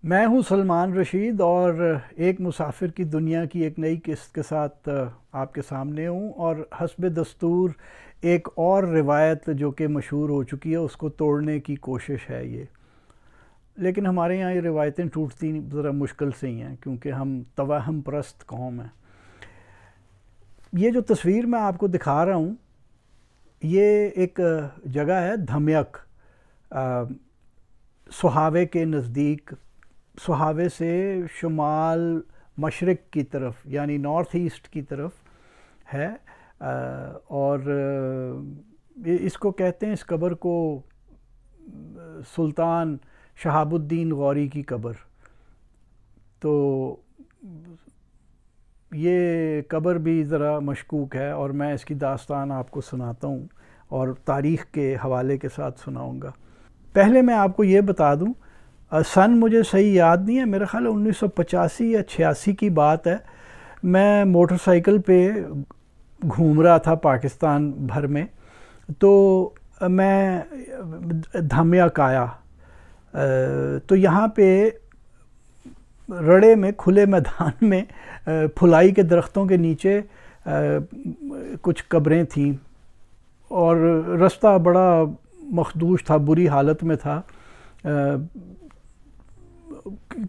میں ہوں سلمان رشید اور ایک مسافر کی دنیا کی ایک نئی قسط کے ساتھ آپ کے سامنے ہوں، اور حسب دستور ایک اور روایت جو کہ مشہور ہو چکی ہے اس کو توڑنے کی کوشش ہے یہ. لیکن ہمارے یہاں یہ روایتیں ٹوٹتی ذرا مشکل سے ہی ہیں کیونکہ ہم توہم پرست قوم ہیں. یہ جو تصویر میں آپ کو دکھا رہا ہوں یہ ایک جگہ ہے دھمیک، سہاوے کے نزدیک، سہاوے سے شمال مشرق کی طرف یعنی نارتھ ایسٹ کی طرف ہے. اور اس کو کہتے ہیں، اس قبر کو سلطان شہاب الدین غوری کی قبر. تو یہ قبر بھی ذرا مشکوک ہے اور میں اس کی داستان آپ کو سناتا ہوں اور تاریخ کے حوالے کے ساتھ سناؤں گا. پہلے میں آپ کو یہ بتا دوں، سن مجھے صحیح یاد نہیں ہے، میرا خیال ہے 1985 یا 86 کی بات ہے. میں موٹر سائیکل پہ گھوم رہا تھا پاکستان بھر میں، تو میں دھمیک آیا. تو یہاں پہ رڑے میں کھلے میدان میں پھلائی کے درختوں کے نیچے کچھ قبریں تھیں اور رستہ بڑا مخدوش تھا، بری حالت میں تھا.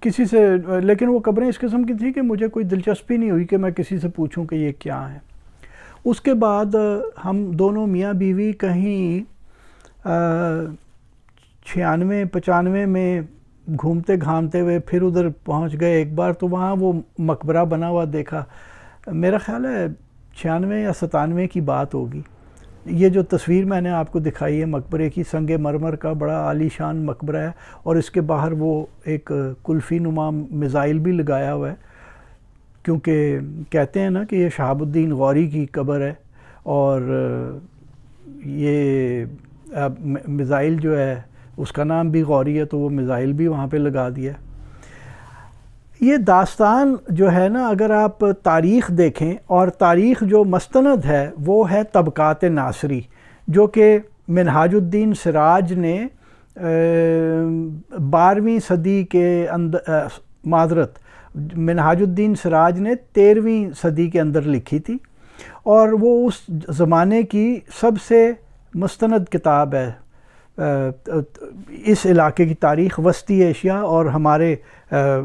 کسی سے لیکن وہ قبریں اس قسم کی تھیں کہ مجھے کوئی دلچسپی نہیں ہوئی کہ میں کسی سے پوچھوں کہ یہ کیا ہیں. اس کے بعد ہم دونوں میاں بیوی کہیں 96-95 میں گھومتے گھامتے ہوئے پھر ادھر پہنچ گئے ایک بار. تو وہاں وہ مقبرہ بنا ہوا دیکھا، میرا خیال ہے 96 یا 97 کی بات ہوگی. یہ جو تصویر میں نے آپ کو دکھائی ہے مقبرے کی، سنگ مرمر کا بڑا عالی شان مقبرہ ہے، اور اس کے باہر وہ ایک کلفی نما میزائل بھی لگایا ہوا ہے، کیونکہ کہتے ہیں نا کہ یہ شہاب الدین غوری کی قبر ہے. اور یہ میزائل جو ہے اس کا نام بھی غوری ہے، تو وہ میزائل بھی وہاں پہ لگا دیا. یہ داستان جو ہے نا، اگر آپ تاریخ دیکھیں، اور تاریخ جو مستند ہے وہ ہے طبقات ناصری، جو کہ منہاج الدین سراج نے 12ویں صدی کے اندر، معذرت، منہاج الدین سراج نے 13ویں صدی کے اندر لکھی تھی، اور وہ اس زمانے کی سب سے مستند کتاب ہے. اس علاقے کی تاریخ، وسطی ایشیا اور ہمارے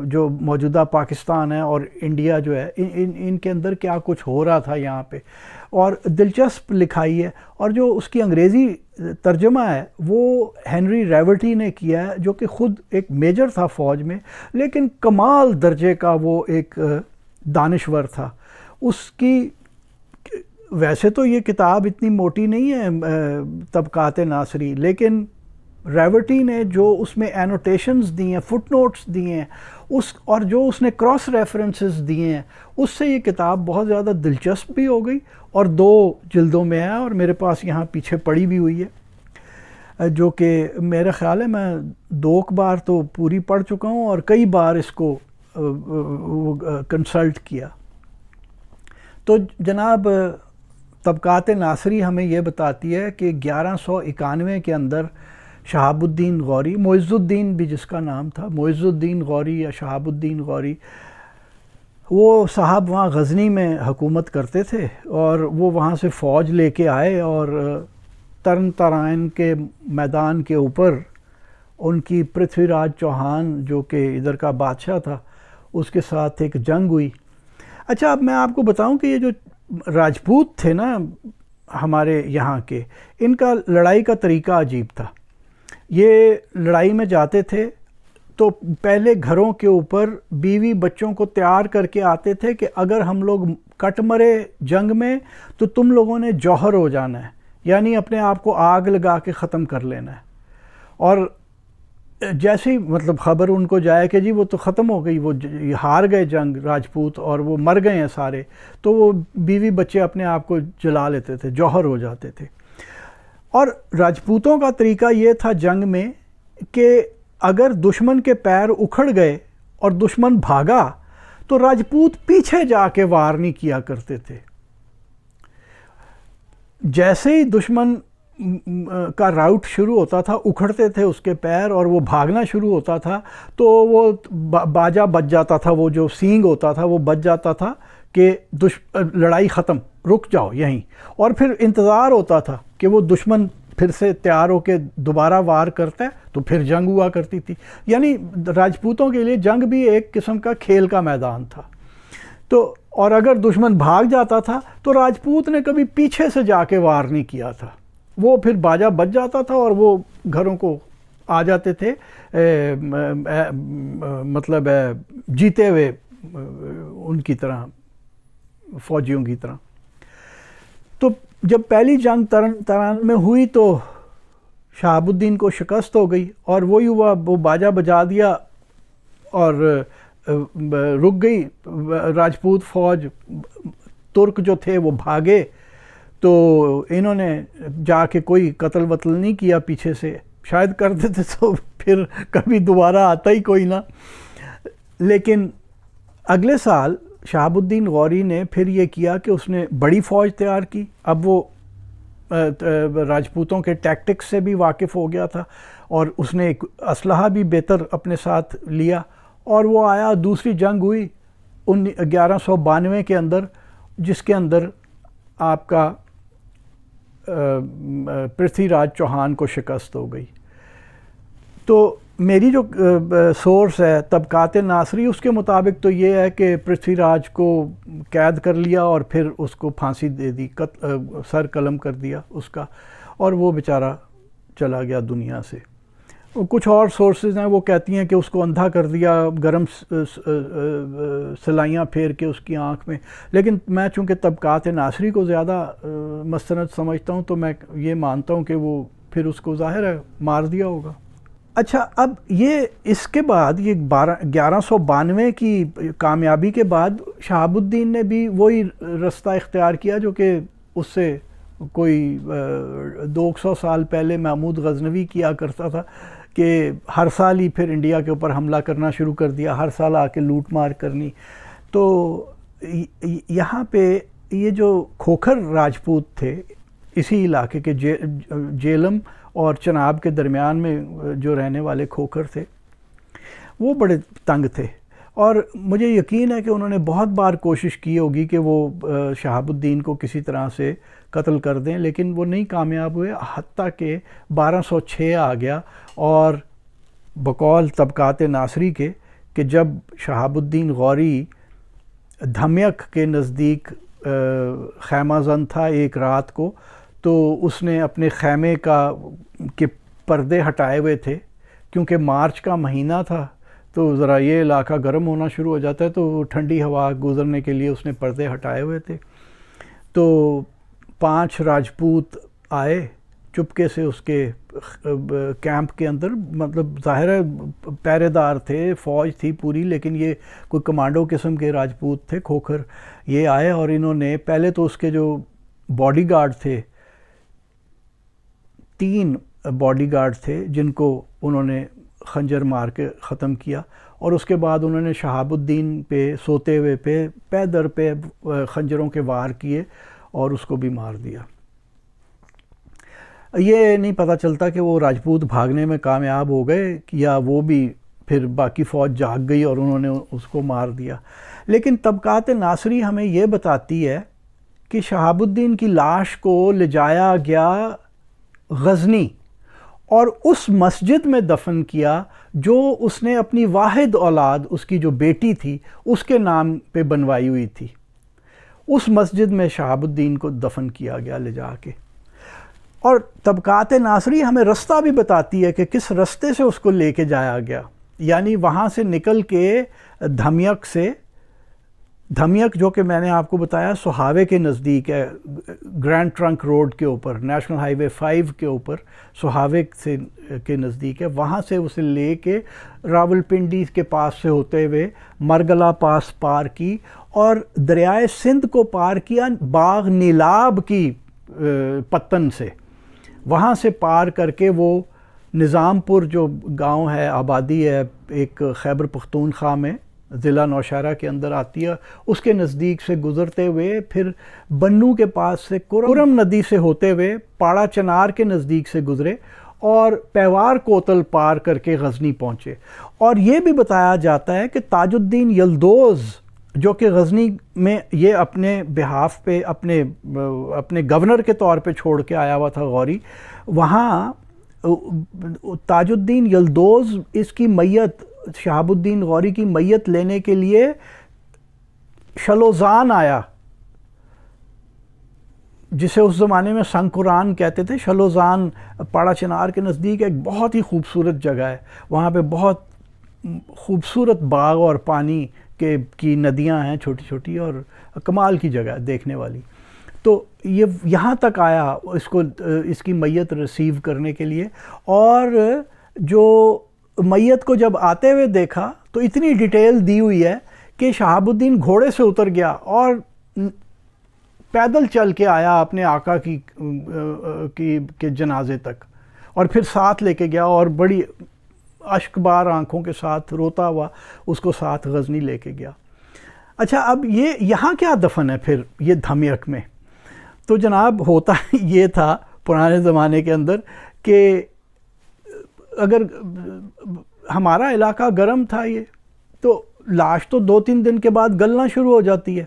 جو موجودہ پاکستان ہے اور انڈیا جو ہے، ان کے اندر کیا کچھ ہو رہا تھا یہاں پہ، اور دلچسپ لکھائی ہے. اور جو اس کی انگریزی ترجمہ ہے وہ ہنری ریورٹی نے کیا ہے، جو کہ خود ایک میجر تھا فوج میں، لیکن کمال درجے کا وہ ایک دانشور تھا. اس کی ویسے تو یہ کتاب اتنی موٹی نہیں ہے طبقات ناصری، لیکن ریورٹی نے جو اس میں اینوٹیشنز دی ہیں، فٹ نوٹس دیے ہیں، اور جو اس نے کراس ریفرنسز دیے ہیں، اس سے یہ کتاب بہت زیادہ دلچسپ بھی ہو گئی، اور 2 جلدوں میں ہے، اور میرے پاس یہاں پیچھے پڑی بھی ہوئی ہے، جو کہ میرا خیال ہے میں 2 بار تو پوری پڑھ چکا ہوں اور کئی بار اس کو کنسلٹ کیا. تو جناب، طبقات ناصری ہمیں یہ بتاتی ہے کہ 1191 کے اندر شہاب الدین غوری، معز الدین بھی جس کا نام تھا، معز الدین غوری یا شہاب الدین غوری، وہ صاحب وہاں غزنی میں حکومت کرتے تھے، اور وہ وہاں سے فوج لے کے آئے، اور ترن ترائن کے میدان کے اوپر ان کی پرتھوی راج چوہان جو کہ ادھر کا بادشاہ تھا اس کے ساتھ ایک جنگ ہوئی. اچھا، اب میں آپ کو بتاؤں کہ یہ جو راجپوت تھے نا ہمارے یہاں کے، ان کا لڑائی کا طریقہ عجیب تھا. یہ لڑائی میں جاتے تھے تو پہلے گھروں کے اوپر بیوی بچوں کو تیار کر کے آتے تھے کہ اگر ہم لوگ کٹ مرے جنگ میں تو تم لوگوں نے جوہر ہو جانا ہے، یعنی اپنے آپ کو آگ لگا کے ختم کر لینا ہے. اور جیسے ہی مطلب خبر ان کو جائے کہ جی وہ تو ختم ہو گئی، وہ ہار گئے جنگ راجپوت اور وہ مر گئے ہیں سارے، تو وہ بیوی بچے اپنے آپ کو جلا لیتے تھے، جوہر ہو جاتے تھے. اور راجپوتوں کا طریقہ یہ تھا جنگ میں کہ اگر دشمن کے پیر اکھڑ گئے اور دشمن بھاگا تو راجپوت پیچھے جا کے وار نہیں کیا کرتے تھے. جیسے ہی دشمن کا راؤٹ شروع ہوتا تھا، اکھڑتے تھے اس کے پیر اور وہ بھاگنا شروع ہوتا تھا تو وہ باجا بج جاتا تھا، وہ جو سینگ ہوتا تھا وہ بج جاتا تھا کہ لڑائی ختم، رک جاؤ یہیں. اور پھر انتظار ہوتا تھا کہ وہ دشمن پھر سے تیار ہو کے دوبارہ وار کرتا ہے تو پھر جنگ ہوا کرتی تھی. یعنی راجپوتوں کے لیے جنگ بھی ایک قسم کا کھیل کا میدان تھا. تو اور اگر دشمن بھاگ جاتا تھا تو راجپوت نے کبھی پیچھے سے جا کے وار نہیں کیا تھا، وہ پھر باجا بج جاتا تھا اور وہ گھروں کو آ جاتے تھے مطلب جیتے ہوئے ان کی طرح، فوجیوں کی طرح. تو جب پہلی جنگ تران میں ہوئی تو شہاب الدین کو شکست ہو گئی اور وہی ہوا، وہ باجا بجا دیا اور رک گئی. راجپوت فوج، ترک جو تھے وہ بھاگے، تو انہوں نے جا کے کوئی قتل وتل نہیں کیا پیچھے سے، شاید کر دیتے تو پھر کبھی دوبارہ آتا ہی کوئی نہ. لیکن اگلے سال شہاب الدین غوری نے پھر یہ کیا کہ اس نے بڑی فوج تیار کی. اب وہ راجپوتوں کے ٹیکٹکس سے بھی واقف ہو گیا تھا اور اس نے ایک اسلحہ بھی بہتر اپنے ساتھ لیا، اور وہ آیا. دوسری جنگ ہوئی 1192 کے اندر، جس کے اندر آپ کا پرتھوی راج چوہان کو شکست ہو گئی. تو میری جو سورس ہے طبقات ناصری، اس کے مطابق تو یہ ہے کہ پرتھوی راج کو قید کر لیا اور پھر اس کو پھانسی دے دی، سر قلم کر دیا اس کا، اور وہ بیچارہ چلا گیا دنیا سے. کچھ اور سورسز ہیں وہ کہتی ہیں کہ اس کو اندھا کر دیا، گرم سلائیاں پھیر کے اس کی آنکھ میں. لیکن میں چونکہ طبقات ناصری کو زیادہ مستند سمجھتا ہوں تو میں یہ مانتا ہوں کہ وہ پھر اس کو ظاہر ہے مار دیا ہوگا. اچھا، اب یہ اس کے بعد یہ 1192 کی کامیابی کے بعد شہاب الدین نے بھی وہی رستہ اختیار کیا جو کہ اس سے کوئی 200 سال پہلے محمود غزنوی کیا کرتا تھا، کہ ہر سال ہی پھر انڈیا کے اوپر حملہ کرنا شروع کر دیا، ہر سال آ کے لوٹ مار کرنی. تو یہاں پہ یہ جو کھوکھر راجپوت تھے اسی علاقے کے، جیلم اور چناب کے درمیان میں جو رہنے والے کھوکھر تھے، وہ بڑے تنگ تھے. اور مجھے یقین ہے کہ انہوں نے بہت بار کوشش کی ہوگی کہ وہ شہاب الدین کو کسی طرح سے قتل کر دیں، لیکن وہ نہیں کامیاب ہوئے. حتیٰ کہ 1206 آ گیا، اور بقول طبقات ناصری کے کہ جب شہاب الدین غوری دھمیک کے نزدیک خیمہ زن تھا ایک رات کو، تو اس نے اپنے خیمے کے پردے ہٹائے ہوئے تھے، کیونکہ مارچ کا مہینہ تھا تو ذرا یہ علاقہ گرم ہونا شروع ہو جاتا ہے، تو ٹھنڈی ہوا گزرنے کے لیے اس نے پردے ہٹائے ہوئے تھے. تو 5 راجپوت آئے چپکے سے اس کے کیمپ کے اندر، مطلب ظاہر ہے پہرے دار تھے، فوج تھی پوری، لیکن یہ کوئی کمانڈو قسم کے راجپوت تھے کھوکھر. یہ آئے اور انہوں نے پہلے تو اس کے جو باڈی گارڈ تھے، 3 باڈی گارڈ تھے جن کو انہوں نے خنجر مار کے ختم کیا، اور اس کے بعد انہوں نے شہاب الدین پہ سوتے ہوئے پہ در پہ خنجروں کے وار کیے اور اس کو بھی مار دیا. یہ نہیں پتہ چلتا کہ وہ راجپوت بھاگنے میں کامیاب ہو گئے یا وہ بھی پھر باقی فوج جاگ گئی اور انہوں نے اس کو مار دیا. لیکن طبقات ناصری ہمیں یہ بتاتی ہے کہ شہاب الدین کی لاش کو لے جایا گیا غزنی اور اس مسجد میں دفن کیا جو اس نے اپنی واحد اولاد، اس کی جو بیٹی تھی، اس کے نام پہ بنوائی ہوئی تھی. اس مسجد میں شہاب الدین کو دفن کیا گیا لے جا کے. اور طبقات ناصری ہمیں رستہ بھی بتاتی ہے کہ کس رستے سے اس کو لے کے جایا گیا. یعنی وہاں سے نکل کے دھمیک جو کہ میں نے آپ کو بتایا سہاوے کے نزدیک ہے، گرینڈ ٹرنک روڈ کے اوپر، نیشنل ہائی وے 5 کے اوپر سہاوے کے نزدیک ہے. وہاں سے اسے لے کے راولپنڈی کے پاس سے ہوتے ہوئے مرگلا پاس پار کی اور دریائے سندھ کو پار کیا باغ نیلاب کی پتن سے. وہاں سے پار کر کے وہ نظام پور جو گاؤں ہے، آبادی ہے ایک خیبر پختونخوا میں، ضلع نوشہرہ کے اندر آتی ہے، اس کے نزدیک سے گزرتے ہوئے پھر بنو کے پاس سے کرم ندی سے ہوتے ہوئے پاڑا چنار کے نزدیک سے گزرے اور پیوار کوتل پار کر کے غزنی پہنچے۔ اور یہ بھی بتایا جاتا ہے کہ تاج الدین یلدوز جو کہ غزنی میں یہ اپنے بہاف پہ اپنے گورنر کے طور پہ چھوڑ کے آیا ہوا تھا غوری، وہاں تاج الدین یلدوز اس کی میت، شہاب الدین غوری کی میت لینے کے لیے شلوزان آیا، جسے اس زمانے میں سنکران کہتے تھے۔ شلوزان پاڑا چنار کے نزدیک ایک بہت ہی خوبصورت جگہ ہے، وہاں پہ بہت خوبصورت باغ اور پانی کی ندیاں ہیں چھوٹی چھوٹی، اور کمال کی جگہ ہے دیکھنے والی۔ تو یہ یہاں تک آیا اس کی میت ریسیو کرنے کے لیے، اور جو میت کو جب آتے ہوئے دیکھا تو اتنی ڈیٹیل دی ہوئی ہے کہ شہاب الدین گھوڑے سے اتر گیا اور پیدل چل کے آیا اپنے آقا کے جنازے تک، اور پھر ساتھ لے کے گیا اور بڑی اشک بار آنکھوں کے ساتھ روتا ہوا اس کو ساتھ غزنی لے کے گیا۔ اچھا، اب یہاں کیا دفن ہے پھر یہ دھمیک میں؟ تو جناب ہوتا یہ تھا پرانے زمانے کے اندر کہ اگر ہمارا علاقہ گرم تھا یہ، تو لاش تو 2-3 دن کے بعد گلنا شروع ہو جاتی ہے،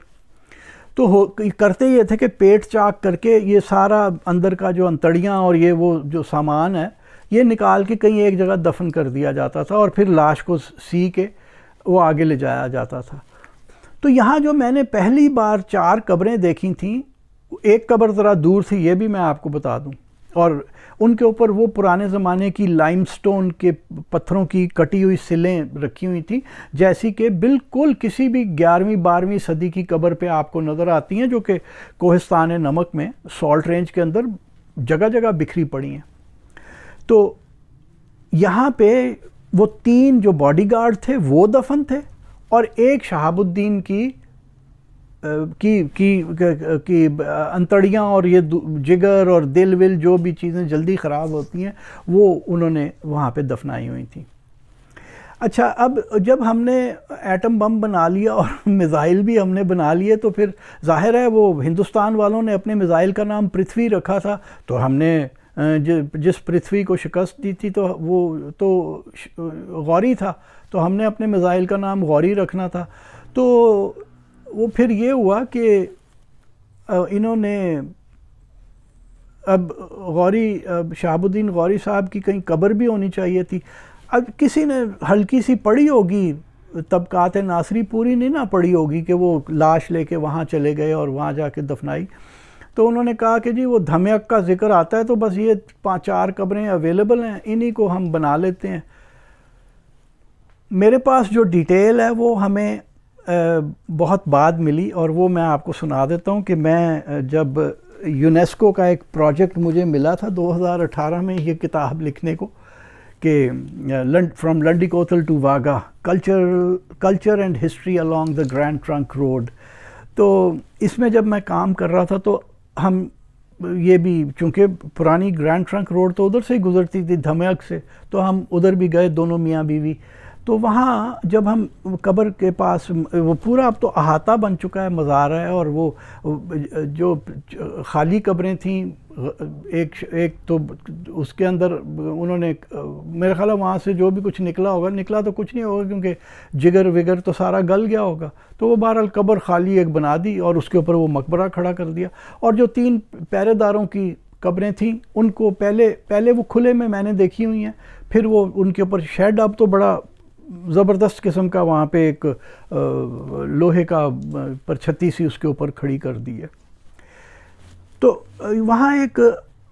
تو کرتے یہ تھے کہ پیٹ چاک کر کے یہ سارا اندر کا جو انتڑیاں اور یہ وہ جو سامان ہے یہ نکال کے کہیں ایک جگہ دفن کر دیا جاتا تھا، اور پھر لاش کو سی کے وہ آگے لے جایا جاتا تھا۔ تو یہاں جو میں نے پہلی بار 4 قبریں دیکھی تھیں، ایک قبر ذرا دور تھی، یہ بھی میں آپ کو بتا دوں، اور ان کے اوپر وہ پرانے زمانے کی لائم سٹون کے پتھروں کی کٹی ہوئی سلیں رکھی ہوئی تھیں، جیسی کہ بالکل کسی بھی 11ویں-12ویں صدی کی قبر پہ آپ کو نظر آتی ہیں، جو کہ کوہستان نمک میں سالٹ رینج کے اندر جگہ جگہ بکھری پڑی ہیں۔ تو یہاں پہ وہ 3 جو باڈی گارڈ تھے وہ دفن تھے، اور ایک شہاب الدین کی انتڑیاں اور یہ جگر اور دل ول جو بھی چیزیں جلدی خراب ہوتی ہیں وہ انہوں نے وہاں پہ دفنائی ہوئی تھیں۔ اچھا، اب جب ہم نے ایٹم بم بنا لیا اور میزائل بھی ہم نے بنا لیے، تو پھر ظاہر ہے وہ ہندوستان والوں نے اپنے میزائل کا نام پرتھوی رکھا تھا، تو ہم نے جس پرتھوی کو شکست دی تھی تو وہ تو غوری تھا، تو ہم نے اپنے میزائل کا نام غوری رکھنا تھا۔ تو وہ پھر یہ ہوا کہ انہوں نے اب شہاب الدین غوری صاحب کی کہیں قبر بھی ہونی چاہیے تھی۔ اب کسی نے ہلکی سی پڑھی ہوگی، طبقات ناصری پوری نہیں نہ پڑھی ہوگی کہ وہ لاش لے کے وہاں چلے گئے اور وہاں جا کے دفنائی، تو انہوں نے کہا کہ جی وہ دھمیک کا ذکر آتا ہے تو بس یہ 5-4 قبریں اویلیبل ہیں، انہی کو ہم بنا لیتے ہیں۔ میرے پاس جو ڈیٹیل ہے وہ ہمیں بہت بعد ملی، اور وہ میں آپ کو سنا دیتا ہوں کہ میں جب یونیسکو کا ایک پروجیکٹ مجھے ملا تھا 2018 میں یہ کتاب لکھنے کو، کہ from Landi Kotal to Wagah culture and history along the Grand Trunk Road, تو اس میں جب میں کام کر رہا تھا تو ہم یہ بھی، چونکہ پرانی گرینڈ ٹرنک روڈ تو ادھر سے ہی گزرتی تھی دھمیک سے، تو ہم ادھر بھی گئے دونوں میاں بیوی۔ تو وہاں جب ہم قبر کے پاس، وہ پورا اب تو احاطہ بن چکا ہے، مزار ہے، اور وہ جو خالی قبریں تھیں ایک تو اس کے اندر انہوں نے میرے خیال ہے وہاں سے جو بھی کچھ نکلا تو کچھ نہیں ہوگا، کیونکہ جگر وگر تو سارا گل گیا ہوگا، تو وہ بہرحال قبر خالی ایک بنا دی اور اس کے اوپر وہ مقبرہ کھڑا کر دیا۔ اور جو 3 پہرے داروں کی قبریں تھیں ان کو پہلے وہ کھلے میں نے دیکھی ہوئی ہیں، پھر وہ ان کے اوپر شیڈ، اب تو بڑا زبردست قسم کا وہاں پہ ایک لوہے کا پرچھتی سی اس کے اوپر کھڑی کر دی ہے۔ تو وہاں ایک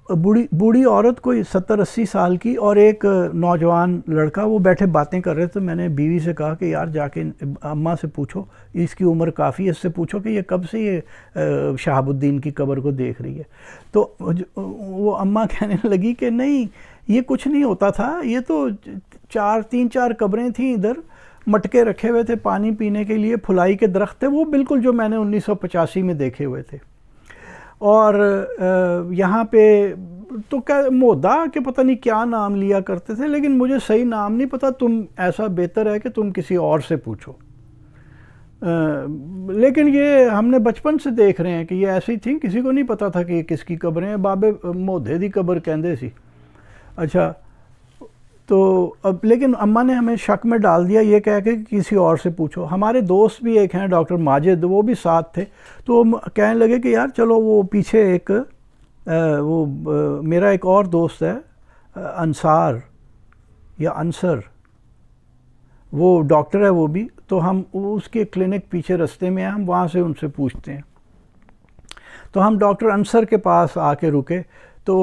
بوڑھی عورت کوئی 70-80 سال کی اور ایک نوجوان لڑکا وہ بیٹھے باتیں کر رہے تھے۔ میں نے بیوی سے کہا کہ یار جا کے اماں سے پوچھو، اس کی عمر کافی ہے، اس سے پوچھو کہ یہ کب سے یہ شہاب الدین کی قبر کو دیکھ رہی ہے۔ تو وہ اماں کہنے لگی کہ نہیں، یہ کچھ نہیں ہوتا تھا، یہ تو 3-4 قبریں تھیں ادھر، مٹکے رکھے ہوئے تھے پانی پینے کے لیے، پھلائی کے درخت تھے، وہ بالکل جو میں نے 1985 میں دیکھے ہوئے تھے۔ اور یہاں پہ تو مودا کہ پتہ نہیں کیا نام لیا کرتے تھے، لیکن مجھے صحیح نام نہیں پتہ، تم ایسا بہتر ہے کہ تم کسی اور سے پوچھو۔ لیکن یہ ہم نے بچپن سے دیکھ رہے ہیں کہ یہ ایسی تھی، کسی کو نہیں پتا تھا کہ یہ کس کی قبریں ہیں. بابے مودے دی قبر کہندے سی. اچھا تو اب لیکن اماں نے ہمیں شک میں ڈال دیا یہ کہہ کے کہ کسی اور سے پوچھو. ہمارے دوست بھی ایک ہیں ڈاکٹر ماجد، وہ بھی ساتھ تھے. تو وہ کہنے لگے کہ یار چلو وہ پیچھے ایک وہ میرا ایک اور دوست ہے انصار یا انصر، وہ ڈاکٹر ہے وہ بھی، تو ہم اس کے کلینک پیچھے رستے میں ہیں، ہم وہاں سے ان سے پوچھتے ہیں. تو ہم ڈاکٹر انصر کے پاس آ کے رکے. تو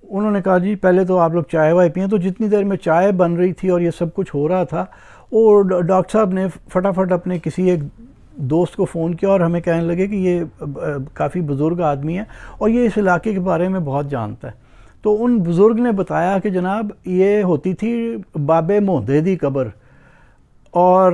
انہوں نے کہا جی پہلے تو آپ لوگ چائے وائے پئیں. تو جتنی دیر میں چائے بن رہی تھی اور یہ سب کچھ ہو رہا تھا، وہ ڈاکٹر صاحب نے فٹافٹ اپنے کسی ایک دوست کو فون کیا اور ہمیں کہنے لگے کہ یہ کافی بزرگ آدمی ہے اور یہ اس علاقے کے بارے میں بہت جانتا ہے. تو ان بزرگ نے بتایا کہ جناب یہ ہوتی تھی بابے مودے دی قبر. اور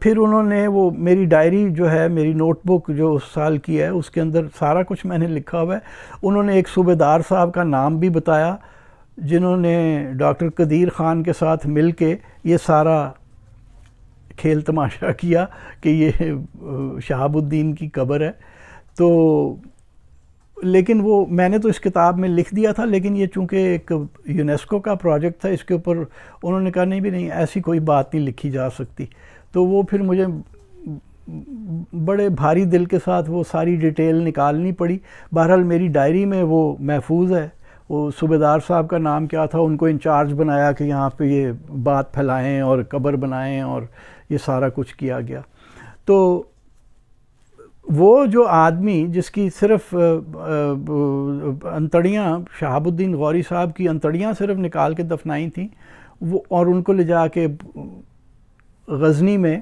پھر انہوں نے وہ میری ڈائری جو ہے، میری نوٹ بک جو اس سال کی ہے، اس کے اندر سارا کچھ میں نے لکھا ہوا ہے. انہوں نے ایک صوبیدار صاحب کا نام بھی بتایا جنہوں نے ڈاکٹر قدیر خان کے ساتھ مل کے یہ سارا کھیل تماشا کیا کہ یہ شہاب الدین کی قبر ہے. تو لیکن وہ میں نے تو اس کتاب میں لکھ دیا تھا، لیکن یہ چونکہ ایک یونیسکو کا پروجیکٹ تھا، اس کے اوپر انہوں نے کہا نہیں بھی نہیں ایسی کوئی بات نہیں لکھی جا سکتی. تو وہ پھر مجھے بڑے بھاری دل کے ساتھ وہ ساری ڈیٹیل نکالنی پڑی. بہرحال میری ڈائری میں وہ محفوظ ہے. وہ صوبیدار صاحب کا نام کیا تھا، ان کو انچارج بنایا کہ یہاں پہ یہ بات پھیلائیں اور قبر بنائیں اور یہ سارا کچھ کیا گیا. تو وہ جو آدمی جس کی صرف انتڑیاں شہاب الدین غوری صاحب کی انتڑیاں صرف نکال کے دفنائی تھیں، وہ اور ان کو لے جا کے غزنی میں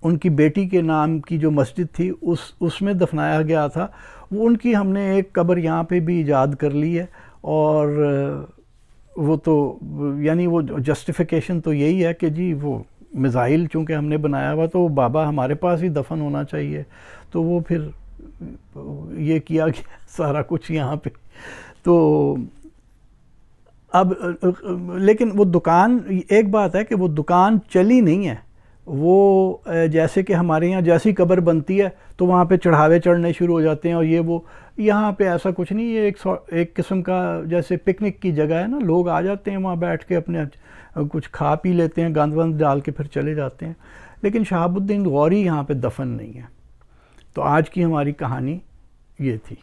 ان کی بیٹی کے نام کی جو مسجد تھی اس میں دفنایا گیا تھا. وہ ان کی ہم نے ایک قبر یہاں پہ بھی ایجاد کر لی ہے. اور وہ تو یعنی وہ جسٹیفیکیشن تو یہی ہے کہ جی وہ میزائل چونکہ ہم نے بنایا ہوا تو بابا ہمارے پاس ہی دفن ہونا چاہیے. تو وہ پھر یہ کیا گیا سارا کچھ یہاں پہ. تو اب لیکن وہ دکان، ایک بات ہے کہ وہ دکان چلی نہیں ہے. وہ جیسے کہ ہمارے یہاں جیسی قبر بنتی ہے تو وہاں پہ چڑھاوے چڑھنے شروع ہو جاتے ہیں اور یہ وہ. یہاں پہ ایسا کچھ نہیں. یہ ایک قسم کا جیسے پکنک کی جگہ ہے نا، لوگ آ جاتے ہیں وہاں بیٹھ کے اپنے کچھ کھا پی لیتے ہیں، گند وند ڈال کے پھر چلے جاتے ہیں. لیکن شہاب الدین غوری یہاں پہ دفن نہیں ہے. تو آج کی ہماری کہانی یہ تھی.